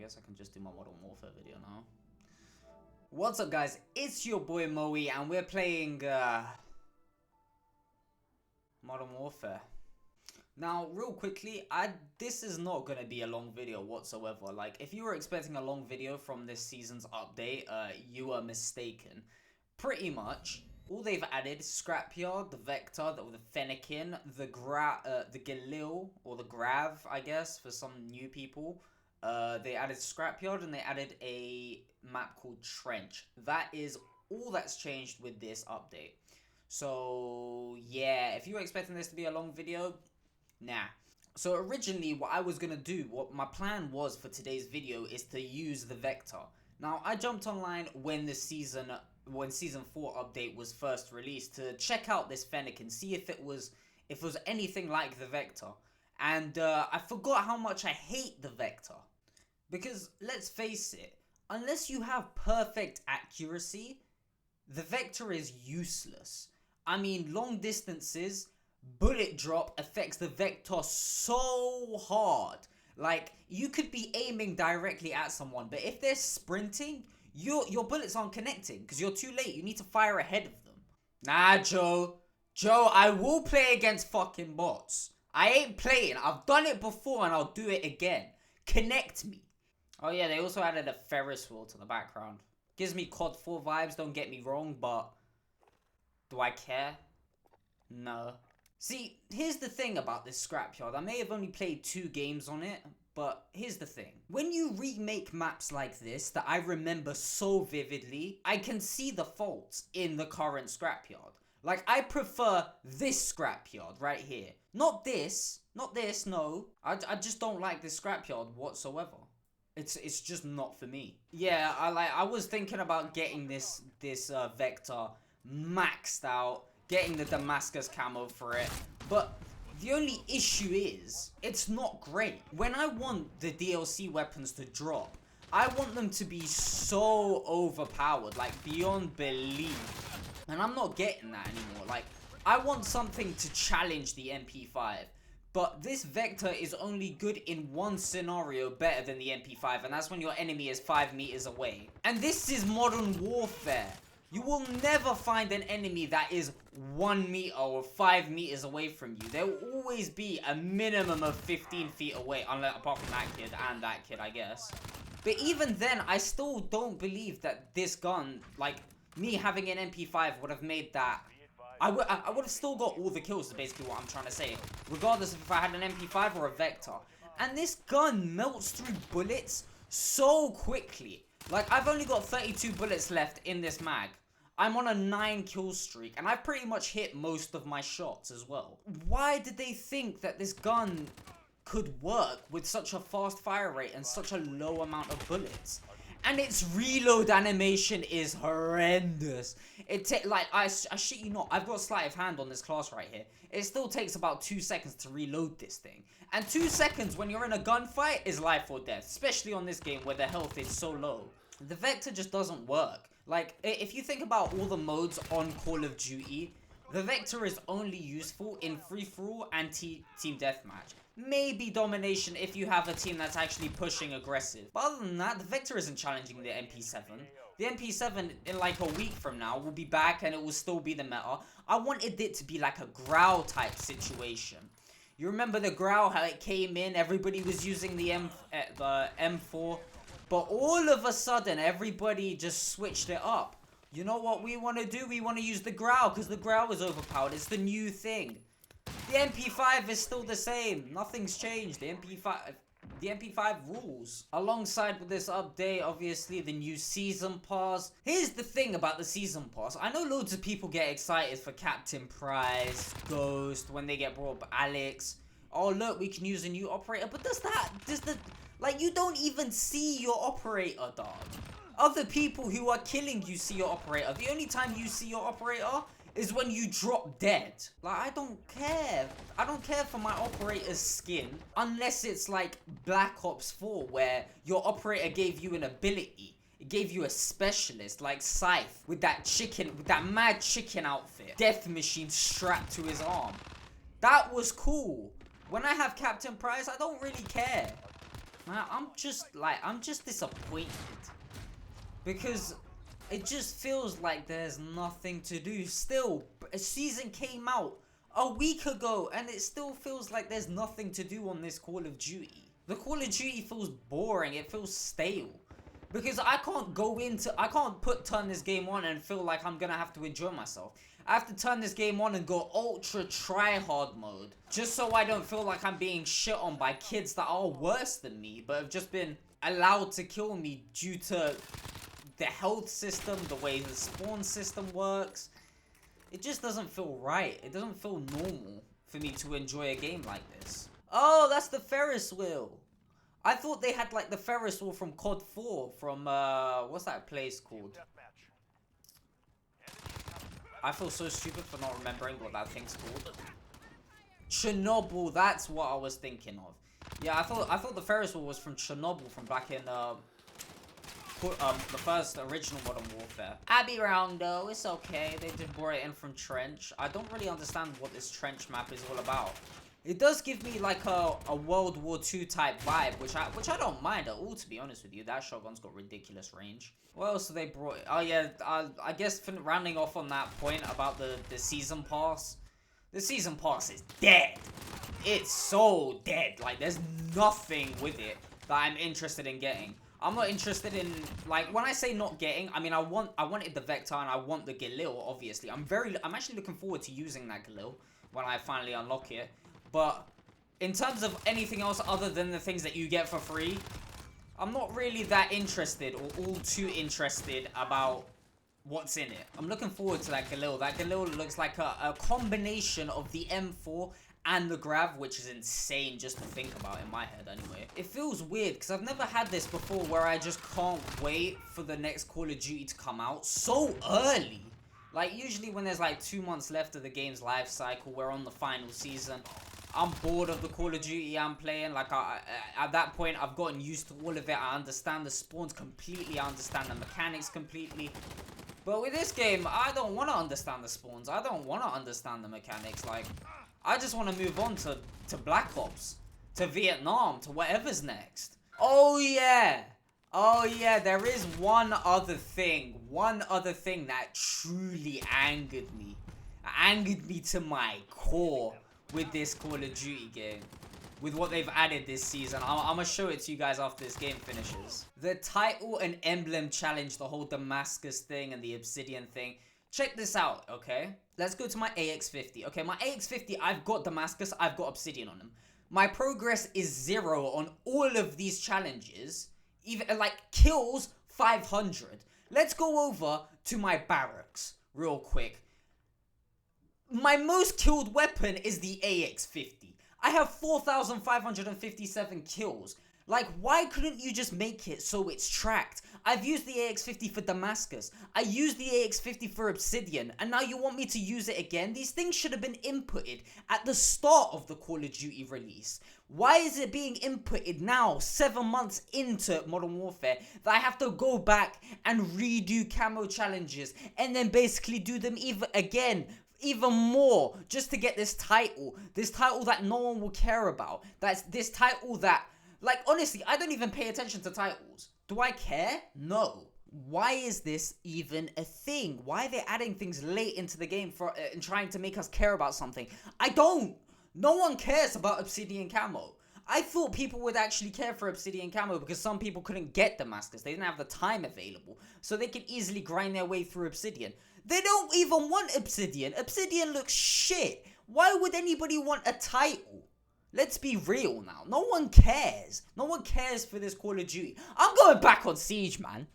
guess I can just do my Modern Warfare video now. What's up, guys? It's your boy Moe, and we're playing Modern Warfare. Now, real quickly, this is not gonna be a long video whatsoever. Like, if you were expecting a long video from this season's update, you are mistaken. Pretty much, all they've added is Scrapyard, the Vector, the Fennekin, the Galil, or the Grav, I guess, for some new people. They added Scrapyard, and they added a map called Trench. That is all that's changed with this update. So, yeah, if you were expecting this to be a long video, nah. So originally what I was gonna do, what my plan was for today's video is to use the Vector. Now I jumped online when Season 4 update was first released to check out this Fennec and see if it was anything like the Vector. And I forgot how much I hate the Vector. Because let's face it, unless you have perfect accuracy, the Vector is useless. I mean, long distances, bullet drop affects the Vector so hard. Like, you could be aiming directly at someone, but if they're sprinting, your bullets aren't connecting because you're too late. You need to fire ahead of them. Nah, Joe, I will play against fucking bots. I ain't playing. I've done it before and I'll do it again. Connect me. Oh yeah, they also added a Ferris wheel to the background. Gives me COD 4 vibes, don't get me wrong, but do I care? No. See, here's the thing about this Scrapyard. I may have only played 2 games on it, but here's the thing. When you remake maps like this that I remember so vividly, I can see the faults in the current Scrapyard. Like, I prefer this Scrapyard right here. Not this, no. I just don't like this Scrapyard whatsoever. It's just not for me. Yeah, I was thinking about getting this Vector maxed out, getting the Damascus camo for it, but the only issue is it's not great. When I want the DLC weapons to drop, I want them to be so overpowered, like beyond belief, and I'm not getting that anymore. Like, I want something to challenge the MP5. But this Vector is only good in one scenario better than the MP5, and that's when your enemy is 5 meters away. And this is Modern Warfare. You will never find an enemy that is 1 meter or 5 meters away from you. There will always be a minimum of 15 feet away, apart from that kid, I guess. But even then, I still don't believe that this gun, like, me having an MP5 would have made that. I would have still got all the kills, is basically what I'm trying to say, regardless of if I had an MP5 or a Vector. And this gun melts through bullets so quickly. Like, I've only got 32 bullets left in this mag. I'm on a 9 kill streak, and I've pretty much hit most of my shots as well. Why did they think that this gun could work with such a fast fire rate and such a low amount of bullets? And its reload animation is horrendous. I shit you not, I've got sleight of hand on this class right here. It still takes about 2 seconds to reload this thing. And 2 seconds when you're in a gunfight is life or death, especially on this game where the health is so low. The Vector just doesn't work. Like, if you think about all the modes on Call of Duty, the Vector is only useful in free-for-all and team deathmatch. Maybe domination if you have a team that's actually pushing aggressive. But other than that, the Vector isn't challenging the MP7. The MP7, in like a week from now, will be back and it will still be the meta. I wanted it to be like a Grau type situation. You remember the Grau, how it came in, everybody was using the M4. But all of a sudden, everybody just switched it up. You know what we want to do? We want to use the Grau because the Grau is overpowered. It's the new thing. The MP5 is still the same. Nothing's changed. The MP5 rules. Alongside with this update, obviously, the new Season Pass. Here's the thing about the Season Pass. I know loads of people get excited for Captain Price, Ghost, when they get brought up Alex. Oh, look, we can use a new operator. But like, you don't even see your operator, dog. Other people who are killing you see your operator. The only time you see your operator is when you drop dead. Like, I don't care. I don't care for my operator's skin unless it's like Black Ops 4 where your operator gave you an ability. It gave you a specialist like Scythe with that mad chicken outfit. Death machine strapped to his arm. That was cool. When I have Captain Price, I don't really care. Man, I'm just disappointed. Because it just feels like there's nothing to do. Still, a season came out a week ago, and it still feels like there's nothing to do on this Call of Duty. The Call of Duty feels boring, it feels stale. Because I can't turn this game on and feel like I'm gonna have to enjoy myself. I have to turn this game on and go ultra try-hard mode. Just so I don't feel like I'm being shit on by kids that are worse than me, but have just been allowed to kill me due to the health system, the way the spawn system works. It just doesn't feel right. It doesn't feel normal for me to enjoy a game like this. Oh, that's the Ferris wheel. I thought they had like the Ferris wheel from COD 4 from what's that place called? I feel so stupid for not remembering what that thing's called. Chernobyl, that's what I was thinking of. Yeah, I thought the Ferris wheel was from Chernobyl from back in the first original Modern Warfare. Abbey Round though, it's okay. They just brought it in from Trench. I don't really understand what this Trench map is all about. It does give me like a World War II type vibe, which I don't mind at all, to be honest with you. That shotgun's got ridiculous range. What else have they brought? Oh yeah, I guess for rounding off on that point about the season pass. The season pass is dead. It's so dead. Like there's nothing with it that I'm interested in getting. I'm not interested in, like, when I say not getting, I mean I wanted the Vector and I want the Galil, obviously. I'm actually looking forward to using that Galil when I finally unlock it. But in terms of anything else other than the things that you get for free, I'm not really that interested or all too interested about what's in it. I'm looking forward to that Galil. That Galil looks like a combination of the M4 and the Grav, which is insane just to think about in my head anyway. It feels weird because I've never had this before where I just can't wait for the next Call of Duty to come out so early. Like usually when there's like 2 months left of the game's life cycle, we're on the final season. I'm bored of the Call of Duty I'm playing. Like at that point, I've gotten used to all of it. I understand the spawns completely. I understand the mechanics completely. But with this game, I don't want to understand the spawns. I don't want to understand the mechanics. Like, I just want to move on to Black Ops, to Vietnam, to whatever's next. Oh yeah. Oh yeah, there is one other thing that truly angered me. Angered me to my core with this Call of Duty game. With what they've added this season. I'm gonna show it to you guys after this game finishes. The title and emblem challenge, the whole Damascus thing and the Obsidian thing. Check this out, okay? Let's go to my AX50. Okay, my AX50, I've got Damascus, I've got Obsidian on them. My progress is 0 on all of these challenges. Even, like, kills 500. Let's go over to my barracks real quick. My most killed weapon is the AX50. I have 4,557 kills. Like, why couldn't you just make it so it's tracked? I've used the AX50 for Damascus. I used the AX50 for Obsidian. And now you want me to use it again? These things should have been inputted at the start of the Call of Duty release. Why is it being inputted now, 7 months into Modern Warfare, that I have to go back and redo camo challenges and then basically do them even more just to get this title that no one will care about? That's this title that, like, honestly, I don't even pay attention to titles. Do I care? No. Why is this even a thing? Why are they adding things late into the game and trying to make us care about something? I don't. No one cares about Obsidian camo. I thought people would actually care for Obsidian camo because some people couldn't get Damascus. They didn't have the time available, so they could easily grind their way through Obsidian. They don't even want Obsidian. Obsidian looks shit. Why would anybody want a title? Let's be real now. No one cares. No one cares for this Call of Duty. I'm going back on Siege, man.